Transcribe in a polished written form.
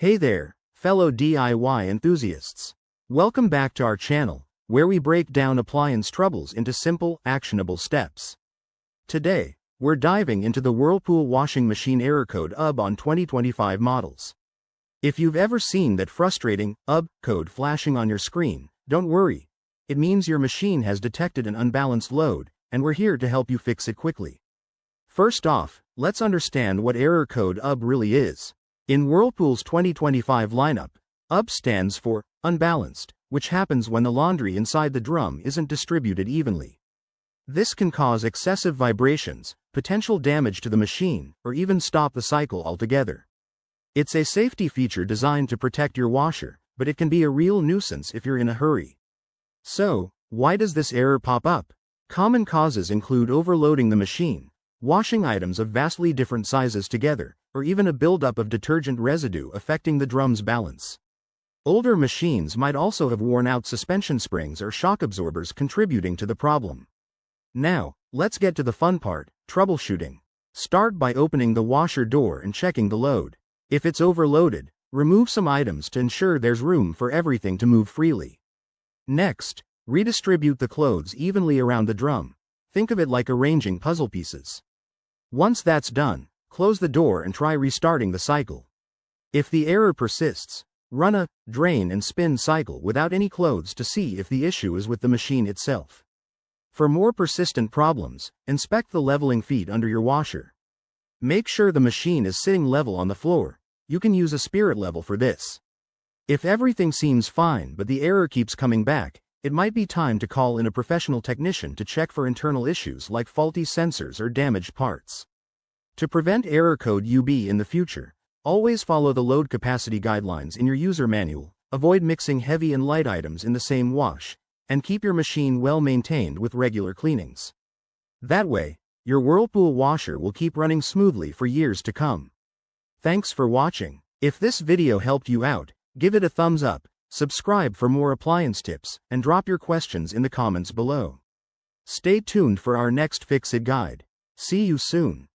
Hey there, fellow DIY enthusiasts. Welcome back to our channel, where we break down appliance troubles into simple, actionable steps. Today, we're diving into the Whirlpool washing machine error code UB on 2025 models. If you've ever seen that frustrating UB code flashing on your screen, don't worry. It means your machine has detected an unbalanced load, and we're here to help you fix it quickly. First off, let's understand what error code UB really is. In Whirlpool's 2025 lineup, UB stands for unbalanced, which happens when the laundry inside the drum isn't distributed evenly. This can cause excessive vibrations, potential damage to the machine, or even stop the cycle altogether. It's a safety feature designed to protect your washer, but it can be a real nuisance if you're in a hurry. So, why does this error pop up? Common causes include overloading the machine, washing items of vastly different sizes together, or even a buildup of detergent residue affecting the drum's balance. Older machines might also have worn out suspension springs or shock absorbers, contributing to the problem. Now, let's get to the fun part, troubleshooting. Start by opening the washer door and checking the load. If it's overloaded, remove some items to ensure there's room for everything to move freely. Next, redistribute the clothes evenly around the drum. Think of it like arranging puzzle pieces. Once that's done, close the door and try restarting the cycle. If the error persists, run a drain and spin cycle without any clothes to see if the issue is with the machine itself. For more persistent problems, inspect the leveling feet under your washer. Make sure the machine is sitting level on the floor. You can use a spirit level for this. If everything seems fine but the error keeps coming back, it might be time to call in a professional technician to check for internal issues like faulty sensors or damaged parts. To prevent error code UB in the future, always follow the load capacity guidelines in your user manual, avoid mixing heavy and light items in the same wash, and keep your machine well maintained with regular cleanings. That way, your Whirlpool washer will keep running smoothly for years to come. Thanks for watching. If this video helped you out, give it a thumbs up, subscribe for more appliance tips, and drop your questions in the comments below. Stay tuned for our next Fix It guide. See you soon.